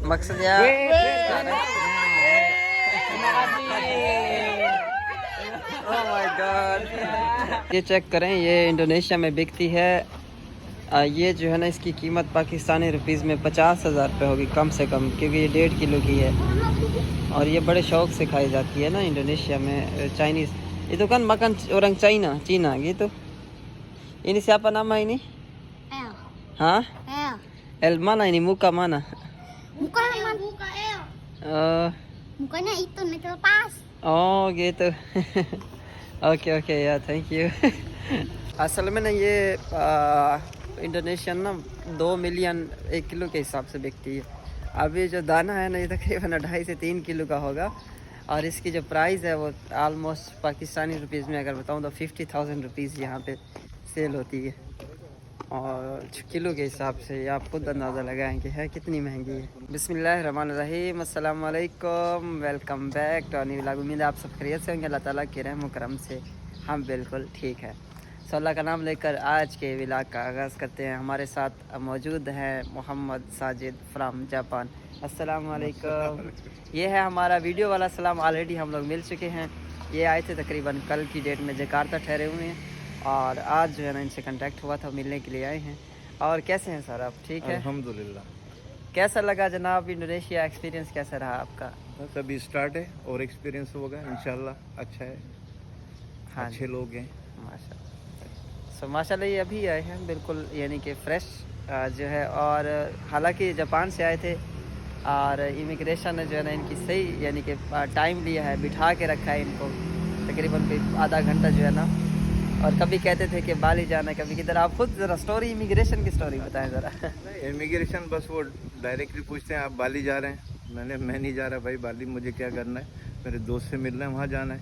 मकसद ya. Oh my God. ये check करें, ये इंडोनेशिया में बिकती है। ये जो है ना, इसकी कीमत पाकिस्तानी रुपीज़ में 50,000 रुपये होगी कम से कम, क्योंकि ये 1.5 किलो की है और ये बड़े शौक से खाई जाती है ना इंडोनेशिया में। Chinese itu kan makan orang Cina gitu. Ini siapa nama ini? L. Hah? L. El mana ini, muka mana? Bukan muka L. Mukanya itu lepas. Oh gitu. Okay यार, थैंक यू। असल में ना ये Indonesian ना 2 million 1 kilo के हिसाब से बिकती है। अभी जो दाना है ना, ये तकरीबन 2.5 से 3 किलो का होगा और इसकी जो प्राइस है वो आलमोस्ट पाकिस्तानी रुपीज़ में अगर बताऊँ तो 50,000 रुपीज़ यहाँ पे सेल होती है। और किलो के हिसाब से आप खुद अंदाज़ा लगाएं कि है कितनी महंगी है। बिस्मिल्लाहिर्रहमानिर्रहीम, अस्सलाम वालेकुम, welcome back to new vlog. उम्मीद है आप सब खैरियत से होंगे। अल्लाह ताला के रहम करम से हम बिल्कुल ठीक है। सो अल्लाह का नाम लेकर आज के व्लॉग का आगाज़ करते हैं। हमारे साथ मौजूद हैं मोहम्मद साजिद फ्राम जापान। अस्सलाम वालेकुम। ये है हमारा वीडियो वाला सलाम। ऑलरेडी हम लोग मिल चुके हैं। ये आए थे तकरीबन कल की डेट में, जकार्ता ठहरे हुए हैं और आज जो है ना इनसे कांटेक्ट हुआ था, मिलने के लिए आए हैं। और कैसे हैं सर आप? ठीक है अल्हम्दुलिल्लाह। कैसा लगा जनाब इंडोनेशिया? एक्सपीरियंस कैसा रहा आपका? बस अभी स्टार्ट है और एक्सपीरियंस होगा इंशाल्लाह। अच्छा है, हाँ, अच्छे लोग हैं माशाल्लाह। सो माशाल्लाह ये अभी आए हैं बिल्कुल, यानी कि फ्रेश जो है। और हालांकि जापान से आए थे और इमिग्रेशन ने जो है ना इनकी सही यानी कि टाइम लिया है, बिठा के रखा है इनको तकरीबन आधा घंटा जो है ना। और कभी कहते थे कि बाली जाना है, कभी किधर। आप खुद ज़रा स्टोरी, इमिग्रेशन की स्टोरी बताएं ज़रा। इमिग्रेशन बस वो डायरेक्टली पूछते हैं आप बाली जा रहे हैं? मैं नहीं जा रहा भाई बाली, मुझे क्या करना है, मेरे दोस्त से मिलना है, वहाँ जाना है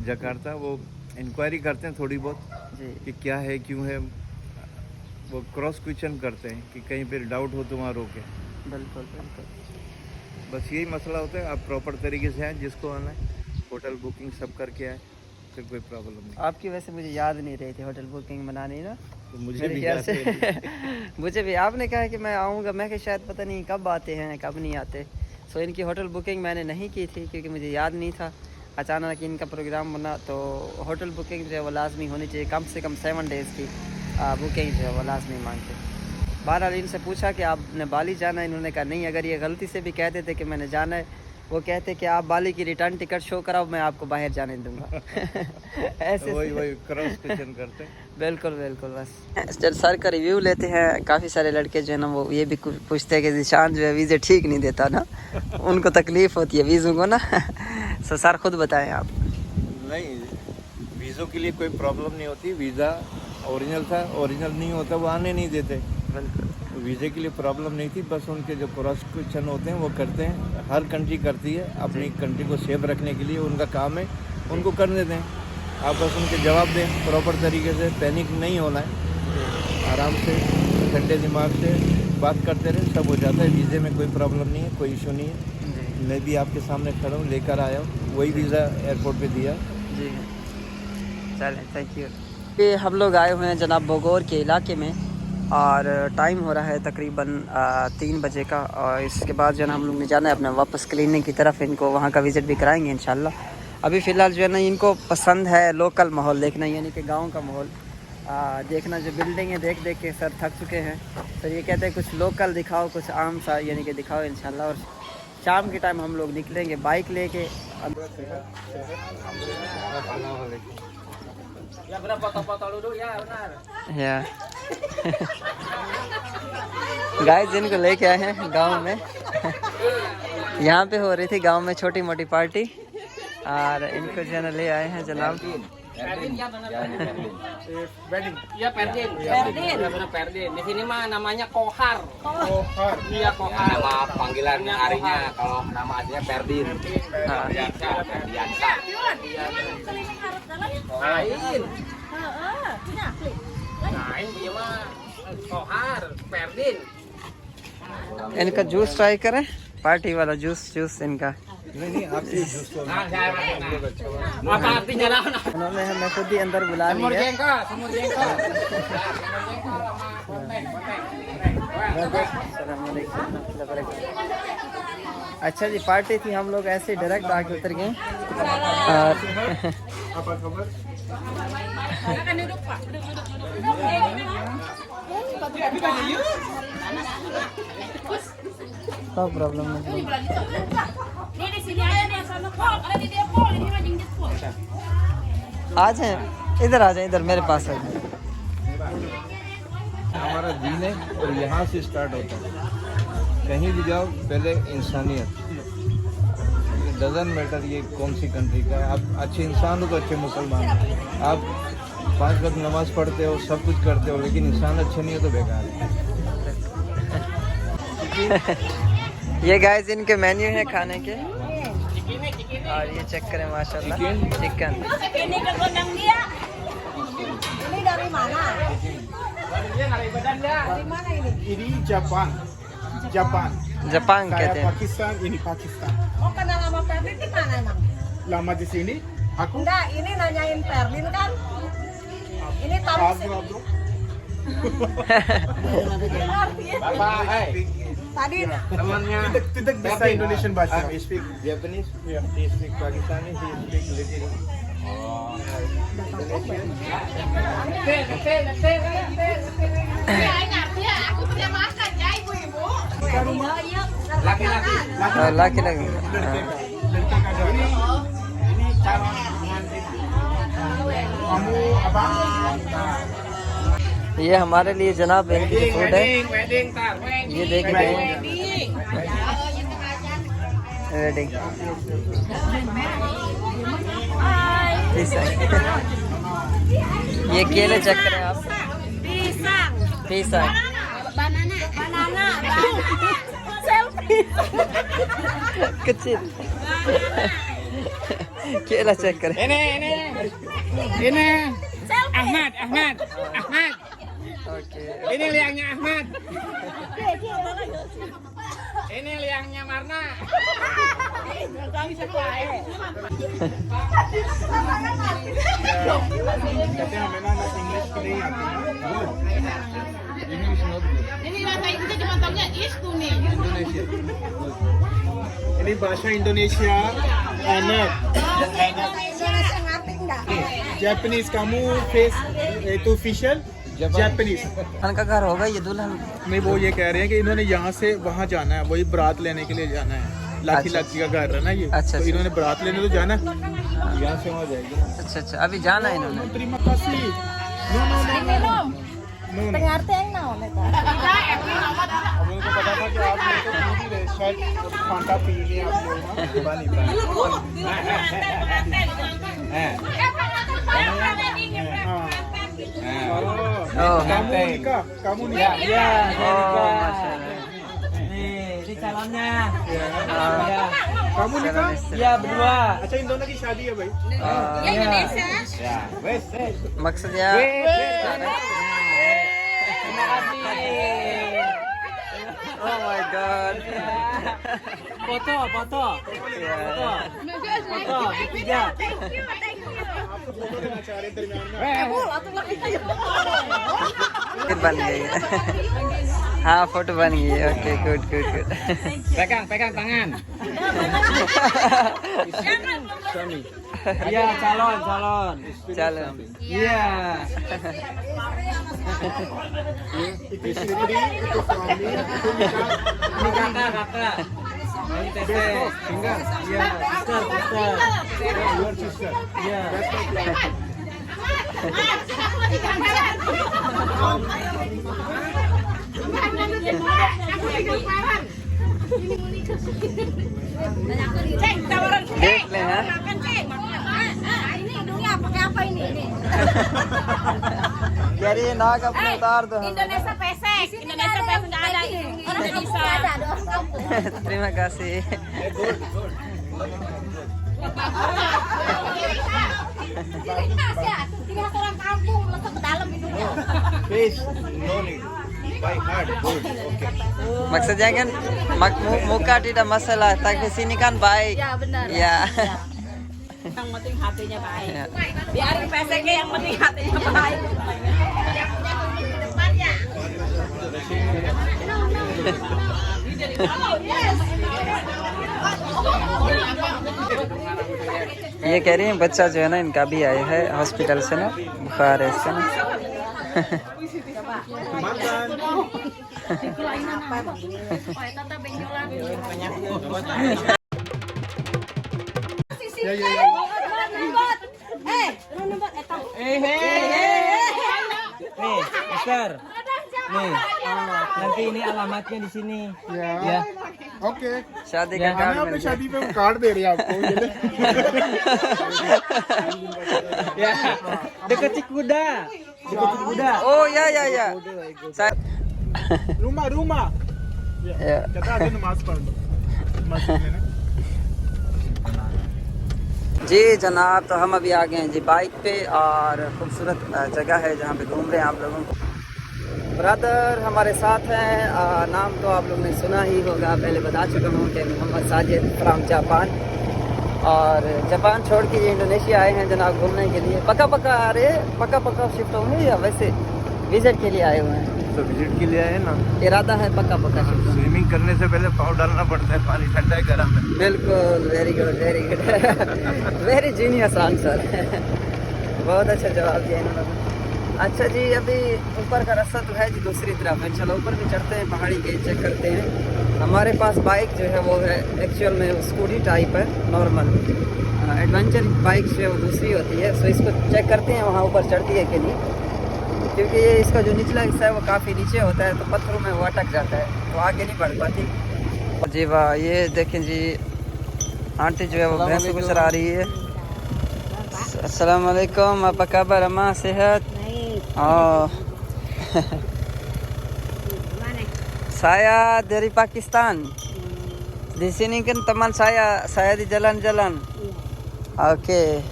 जकार्ता। वो इंक्वायरी करते हैं थोड़ी बहुत जी, कि क्या है क्यों है, वो क्रॉस क्वेश्चन करते हैं कि कहीं पर डाउट हो तो वहाँ रोके। बिल्कुल बिल्कुल। बस यही मसला होता है। आप प्रॉपर तरीके से आए, जिसको आना है होटल बुकिंग सब करके आए, फिर कोई प्रॉब्लम नहीं। आपकी वैसे मुझे याद नहीं रही थी होटल बुकिंग बनानी ना, तो मुझे मेरे भी ख्याल याद से है। मुझे भी आपने कहा कि मैं आऊँगा, मैं कि शायद पता नहीं कब आते हैं कब नहीं आते। सो इनकी होटल बुकिंग मैंने नहीं की थी क्योंकि मुझे याद नहीं था। अचानक इनका प्रोग्राम बना तो होटल बुकिंग जो है वो लाजमी होनी चाहिए, कम से कम 7 डेज़ की बुकिंग जो है वो लाजमी मांगते। बहरहाल इनसे पूछा कि आपने बाली जाना है, इन्होंने कहा नहीं। अगर ये गलती से भी कहते थे कि मैंने जाना है, वो कहते कि आप बाली की रिटर्न टिकट शो कराओ, मैं आपको बाहर जाने दूंगा। ऐसे वही क्रॉस क्वेश्चन करते हैं। बिल्कुल बिल्कुल। बस चल सर का रिव्यू लेते हैं। काफ़ी सारे लड़के जो है ना वो ये भी पूछते हैं कि निशान जो है वीज़े ठीक नहीं देता ना, उनको तकलीफ़ होती है वीज़ों को ना। सो सर खुद बताएं आप। नहीं, वीज़ों के लिए कोई प्रॉब्लम नहीं होती। वीज़ा ओरिजिनल था, ओरिजिनल नहीं होता वो आने नहीं देते। बिल्कुल, वीज़े के लिए प्रॉब्लम नहीं थी। बस उनके जो क्रॉस क्वेश्चन होते हैं वो करते हैं। हर कंट्री करती है, अपनी कंट्री को सेफ रखने के लिए उनका काम है, उनको करने दें। आप बस उनके जवाब दें प्रॉपर तरीके से। पैनिक नहीं होना है, आराम से ठंडे दिमाग से बात करते रहे, सब हो जाता है। वीज़े में कोई प्रॉब्लम नहीं है, कोई इशू नहीं है। मैं भी आपके सामने खड़ा हूँ, लेकर आया हूँ, वही वीज़ा एयरपोर्ट पे दिया। जी चलें, थैंक यू। ये हम लोग आए हुए हैं जनाब बोगोर के इलाके में और टाइम हो रहा है तकरीबन 3 बजे का। और इसके बाद जो है ना हम लोग ने जाना है अपना वापस क्लिनिक की तरफ। इनको वहाँ का विज़िट भी कराएंगे इंशाल्लाह। अभी फ़िलहाल जो है ना इनको पसंद है लोकल माहौल देखना, यानी कि गांव का माहौल देखना। जो बिल्डिंगें देख देख के सर थक चुके हैं, तो ये कहते हैं कुछ लोकल दिखाओ, कुछ आम सा यानी कि दिखाओ इंशाल्लाह। और शाम के टाइम हम लोग निकलेंगे बाइक लेके। या गाइस जिनको लेके आए हैं गांव में, यहाँ पे हो रही थी गांव में छोटी मोटी पार्टी और इनको जो है ना ले आए हैं जनाब। Perdin. Iya Perdin. Perdin. Di sini mah namanya Kohar. Kohar. Iya Kohar. Nama panggilan harinya, kalau nama aslinya Perdin. Ferdiansa. Ferdiansa. Lain. Lain dia mah Kohar, Perdin. इनका जूस ट्राई करें, पार्टी वाला जूस इनका। नहीं आपके juice को Apa artinya lah? उन्होंने हमें खुद ही अंदर बुला Semur लिया। jengkol, semur jengkol. Semur jengkol sama konteng. अस्सलाम वालेकुम। अच्छा जी, पार्टी थी, हम लोग ऐसे डायरेक्ट आके उतर गए और Apa kabar? no प्रॉब्लम नहीं। Ini di sini aja nih, sana kok. Ada di dia kok, ini mah jinjit kok. आ जाए इधर, आ जाए इधर मेरे पास आ जाए। हमारा दीन है और यहाँ से स्टार्ट होता है। कहीं भी जाओ पहले इंसानियत, डजन मैटर ये कौन सी कंट्री का है। आप अच्छे इंसान हो तो अच्छे मुसलमान हो। आप 5 वक्त नमाज पढ़ते हो, सब कुछ करते हो, लेकिन इंसान अच्छे नहीं हो तो बेकार है। ये गाइस इनके मेन्यू है खाने के, और ये चेक करें माशाल्लाह chicken. Ini ke gondang dia. Ini dari mana? Dari mana ini? Ini Jepang. Jepang. Japan Saya कहते हैं। Pakistan, ini Pakistan. Oh, kenal sama Perlin di mana emang? Lama di sini, aku Enggak, ini nanyain Perlin kan? Ini tahu sih. bro. Tadi temannya Tidak bisa Indonesian bahasa. he speak Japanese, Yeah. he speak Pakistani, he speak little. Laki-laki. Lucky लगी। Lelaki ada. Ini calon pengantin. Kamu apa? ये हमारे लिए जनाब इनकी जो food है Wedding tar. ये देख रहे हैं। वेडिंग ये केले चेक करें आप। Pisang. pisang Banana. Banana. Selfie. kecil केला चेक करें। Ini. Ahmad. Okay Ini liangnya Ahmad. Ini liangnya Marna. कहते हैं हमें ना इंग्लिश की नहीं आती। English not good. Indonesia. Ini bahasa Indonesia. Enak. Indonesia ngerti enggak? Japanese kamu face itu official Japanese। उनका घर होगा ये दुल्हन। नहीं, वो ये कह रहे हैं कि इन्होंने यहाँ से वहाँ जाना है, वही बारात लेने के लिए जाना है। लाठी अच्छा, लाठी का घर है ना ये, अच्छा, तो अच्छा। इन्होंने बारात लेने तो जाना है। यहाँ से वहाँ जाएगी। अच्छा अच्छा अभी जाना है इन्होंने। Terima kasih। No, no, no, no, no, no। Ngerti yang naon eta? अब उनको पता था कि आप लोग तो पी नहीं रहे, शायद फांटा पी लिए आप लोग ना। पानी हाँ। Kamu nikah, kamu nikah। Oh, masyaallah. Ini calonnya. Kamu nikah? Ya berdua. अच्छा इन दोनों की शादी है भाई। Ya, wes. maksudnya Terima kasih. oh my god Foto. Foto bertiga. आपको फोटो लेना चाह रहे हैं दरमियान में। फिर बन गई हाँ फोटो बन गई okay good good good Pegang tangan. Iya calon. चलो Iya. Itu istri, itu suami, itu nikah। Ini kakak. Ini tete. Tinggal। Iya. Sister. Your sister। Iya. देख ले हाँ Ini hidungnya pakai apa ini? यार ये नाक अपने उतार दो Indonesia pesek. Indonesia pesek nggak ada. Orang Indonesia ada, ada orang kampung. terima kasih Ini orang kampung masuk ke dalam hidungnya. Face, no need. By heart, good. Okay. maksudnya kan muka tidak masalah tapi sini kan baik Ya benar. ya Yang penting hatinya baik. Ya. Biarin peseknya yang penting hatinya baik. ये कह रही है बच्चा जो है ना इनका भी आया है हॉस्पिटल से ना, बुखार है इसका ना। Nih, Mister. Nih, nanti ini alamatnya di sini. Ya. Okay शादी का हमें कार्ड अपनी मिल गया। शादी पे कार्ड दे रहे हैं आपको ये ले। Ya. Dekat Cikuda. Dekat Cikuda. ओ या सर रूमा रूमा या। कहता है नमाज पढ़ लो मस्जिद में ना। जी जनाब, तो हम अभी आ गए हैं जी बाइक पे और खूबसूरत जगह है जहाँ पे घूम रहे हैं आप लोगों को। ब्रदर हमारे साथ हैं, नाम तो आप लोग ने सुना ही होगा, पहले बता चुका हूँ कि मोहम्मद साजिद फ्राम जापान। और जापान छोड़ के ये इंडोनेशिया आए हैं जनाब घूमने के लिए। पक्का आ रहे हैं, पक्का शिफ्ट होंगे या वैसे विजिट के लिए आए हुए हैं? तो विजिट के लिए आए ना, इरादा है पक्का शिफ्ट होने। स्विमिंग करने से पहले पाँव डालना पड़ता है, पानी ठंडा है गर्म है। बिल्कुल, very good very genius answer बहुत अच्छा जवाब दिया इन्होंने। अच्छा जी, अभी ऊपर का रास्ता तो है जी दूसरी तरफ है, चलो ऊपर भी चढ़ते हैं, पहाड़ी के चेक करते हैं। हमारे पास बाइक जो है वो है एक्चुअल में स्कूटी टाइप है, नॉर्मल एडवेंचर बाइक जो है वो दूसरी होती है। सो इसको चेक करते हैं वहाँ ऊपर चढ़ती है कि नहीं, क्योंकि ये इसका जो निचला हिस्सा है वो काफ़ी नीचे होता है, तो पत्थरों में वो अटक जाता है, तो आगे नहीं बढ़ पाती। जी वाह, ये देखें जी आंटी जो है वो भैंस को चरा रही है। अस्सलाम वालेकुम, apa kabar अम्मा, सेहत? Oh. Saya dari Pakistan. Di sini kan teman saya di jalan-jalan. Oke.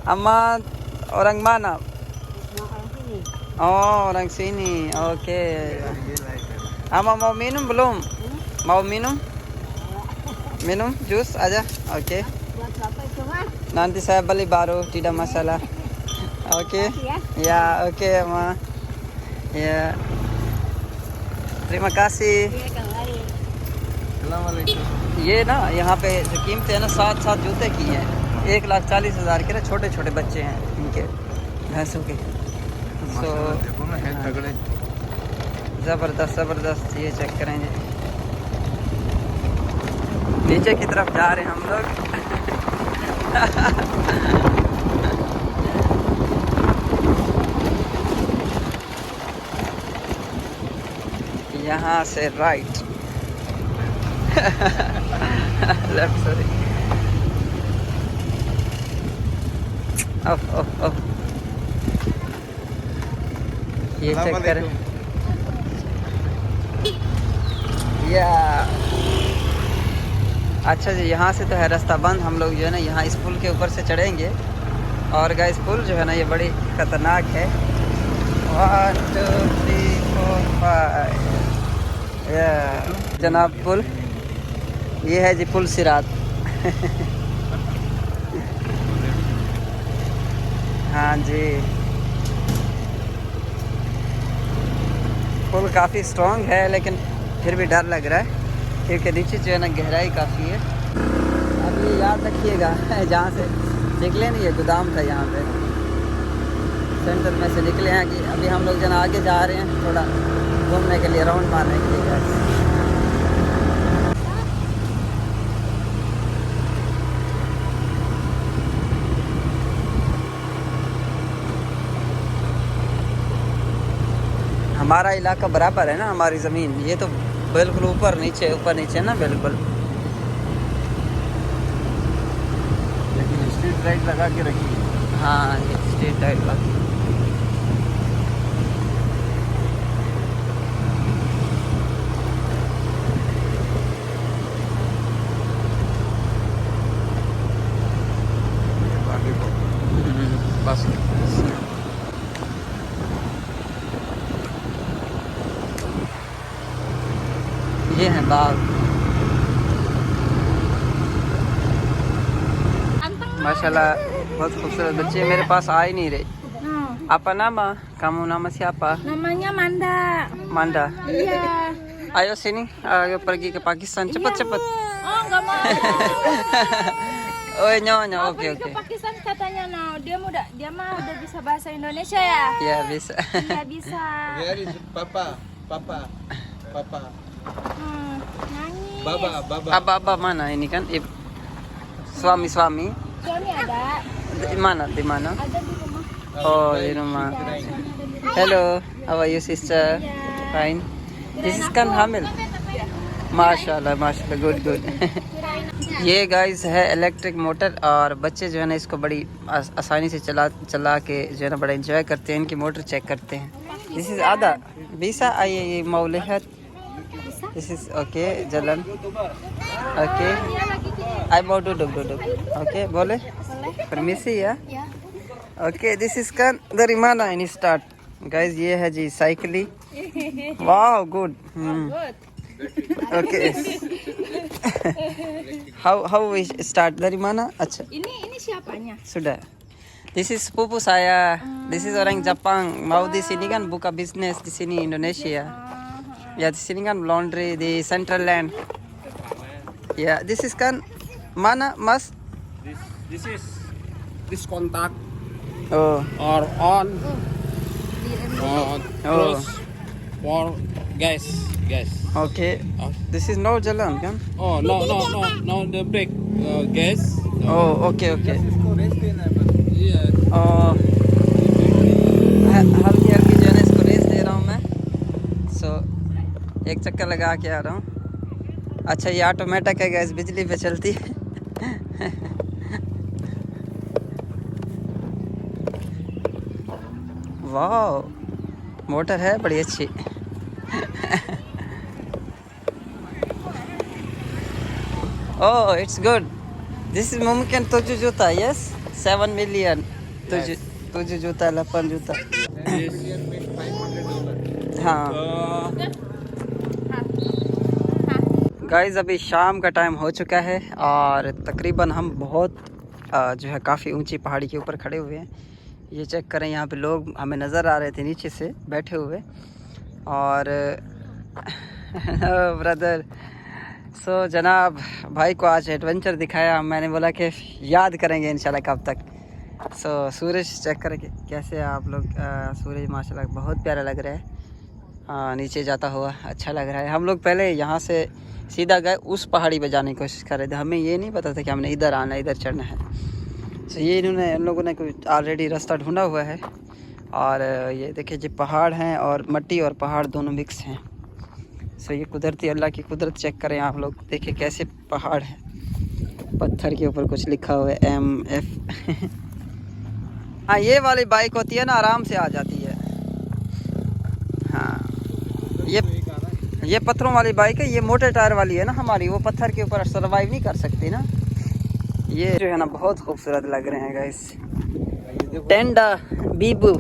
Amma orang mana? Oh, orang sini. Oke. Amma mau minum belum? Mau minum? Minum jus aja. Oke. Nanti saya beli baru, tidak masalah. Oke. Ya, oke Amma. Ya. Terima kasih. ये ना यहाँ पे जो कीमतें हैं ना 7 जूते की हैं, 1,40,000 के ना, छोटे छोटे बच्चे हैं इनके भैंसों के। सो तगड़े ज़बरदस्त ये चेक करेंगे। नीचे की तरफ जा रहे हैं हम लोग यहाँ से राइट लेफ्ट सॉरी। ये चेक करें। या अच्छा जी, यहाँ से तो है रास्ता बंद। हम लोग जो है ना यहाँ इस पुल के ऊपर से चढ़ेंगे, और गाइस पुल जो है ना ये बड़ी खतरनाक है। 1 2 3 4 5 जनाब पुल, ये है जी पुल सिरात हाँ जी, पुल काफ़ी स्ट्रॉन्ग है लेकिन फिर भी डर लग रहा है, क्योंकि नीचे जो है ना गहराई काफ़ी है। अब ये याद रखिएगा जहाँ से निकले ना, ये गोदाम था यहाँ पे, सेंटर में से निकले हैं कि अभी हम लोग जना आगे जा रहे हैं थोड़ा घूमने के लिए, राउंड मारने के लिए। हमारा इलाका बराबर है ना, हमारी ज़मीन ये तो बिल्कुल ऊपर नीचे ना बिल्कुल। लेकिन स्ट्रीट लाइट लगा के रखी है। हाँ, स्ट्रीट लाइट लगी। बस ये है बाग। माशाल्लाह बहुत खूबसूरत बच्चे, मेरे पास आ ही नहीं रहे। Apa nama? Kamu nama siapa? Namanya Manda. Manda. Iya. Ayo sini, ayo pergi ke Pakistan, cepet. Oh, nggak mau. Oh, nyonya, oke Ke oke. Pakistan katanya dia mah udah bisa bahasa Indonesia ya. Ya bisa. Iya bisa. Where is Papa? Nangis. Baba. Aba mana ini kan? Suami. Suami ada. Di mana? Ada di rumah. Oh, di rumah. Hello, how are you sister? Fine. This is kan hamil. माशाल्लाह माशाल्लाह good good. ये guys है electric motor और बच्चे जो है ना इसको बड़ी आसानी से चला के जो है ना बड़ा एंजॉय करते हैं। इनकी मोटर चेक करते हैं। दिस इज आदा बीसा आई मौलहत। दिस इज ओके जलन ओके आई मोटू डुग ओके बोले परमिसी या ओके। दिस इज का दरिमाना इन स्टार्ट गाइस। ये है जी साइकिली। वाह good okay. how we start dari mana? Acha. Ini siapanya? Sudah. This is sepupu saya. This is orang Jepang. Mau di sini kan buka bisnis di sini Indonesia. Ya di sini kan laundry di Central Land. Ya this is kan mana Mas? This contact Oh. or on Oh. for gas. Okay. This is no jalan kan? Oh no the brake gas. Oh okay okay. Yeah. और हल्की हल्की जो है ना इसको race दे रहा हूँ मैं। सो एक चक्कर लगा के आ रहा हूँ। अच्छा ये ऑटोमेटिक है गैस, बिजली पे चलती है। वाह मोटर है बड़ी अच्छी। Oh it's good. This is मुमकिन तुझे जूता यस 7 million तुझे जूता लपन जूता। हाँ गाइस अभी शाम का टाइम हो चुका है और तकरीबन हम बहुत जो है काफ़ी ऊंची पहाड़ी के ऊपर खड़े हुए हैं। ये चेक करें यहाँ पे लोग हमें नज़र आ रहे थे नीचे से बैठे हुए। और ब्रदर सो जनाब भाई को आज एडवेंचर दिखाया। मैंने बोला कि याद करेंगे इंशाल्लाह कब तक। सो सूरज चेक करेंगे कैसे आप लोग। सूरज माशाल्लाह बहुत प्यारा लग रहा है। नीचे जाता हुआ अच्छा लग रहा है। हम लोग पहले यहाँ से सीधा गए उस पहाड़ी पे जाने की कोशिश कर रहे थे। हमें ये नहीं पता था कि हमने इधर आना इधर चढ़ना है। सो ये इन्होंने इन लोगों ने कुछ ऑलरेडी रास्ता ढूंढा हुआ है। और ये देखिए जी पहाड़ हैं और मिट्टी और पहाड़ दोनों मिक्स हैं। सो ये कुदरती अल्लाह की कुदरत चेक करें आप लोग। देखिए कैसे पहाड़ है, पत्थर के ऊपर कुछ लिखा हुआ है MF। हाँ ये वाली बाइक होती है ना आराम से आ जाती है। हाँ ये पत्थरों वाली बाइक है। ये मोटे टायर वाली है ना हमारी, वो पत्थर के ऊपर सर्वाइव नहीं कर सकती ना। ये जो है ना बहुत खूबसूरत लग रहे हैं गाइस। टेंडा बीबू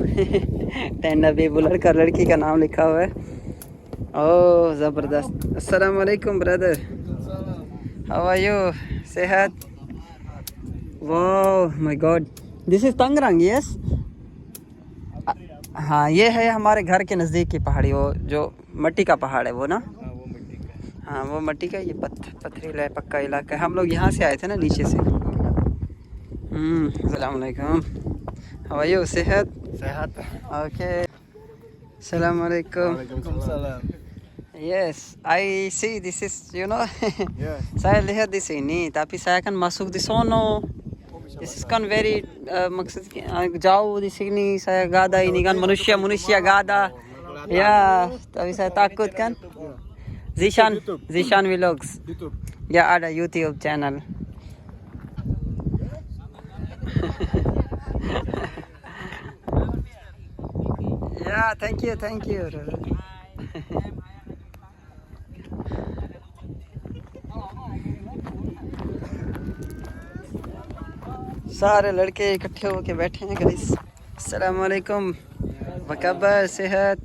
टेंडा बीबू लड़का लड़की का नाम लिखा हुआ है। ओह ज़बरदस्त। अस्सलाम वालेकुम ब्रदर, हाउ आर यू? सेहत? वाह माय गॉड, दिस इज तंगरंग यस। हाँ ये है हमारे घर के नज़दीक की पहाड़ी, वो जो मिट्टी का पहाड़ है वो ना। हाँ वो मिट्टी का, ये पथरीला है, पक्का इलाका है। हम लोग यहाँ से आए थे ना नीचे से। अस्सलाम वालेकुम, हाउ आर यू? सेहत? ओके अस्सलाम वालेकुम। Yes, I see this is, you know, saya lihat di sini, tapi saya kan masuk di sono. This is kan very maksudnya jauh di sini. Saya gak ada ini kan manusia gak ada. Ya, tapi saya takut kan. Zishan Vlogs. Ya ada YouTube channel. Yeah, thank you. सारे लड़के इकट्ठे होके बैठे हैं guys. अस्सलाम वालेकुम, बकबर सेहत?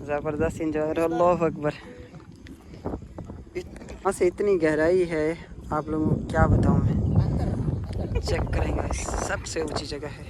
ज़बरदस्त इंजॉय। अल्लाह अकबर। यहाँ से इतनी गहराई है आप लोगों को क्या बताऊँ मैं। चेक करें गाइस, सबसे ऊंची जगह है।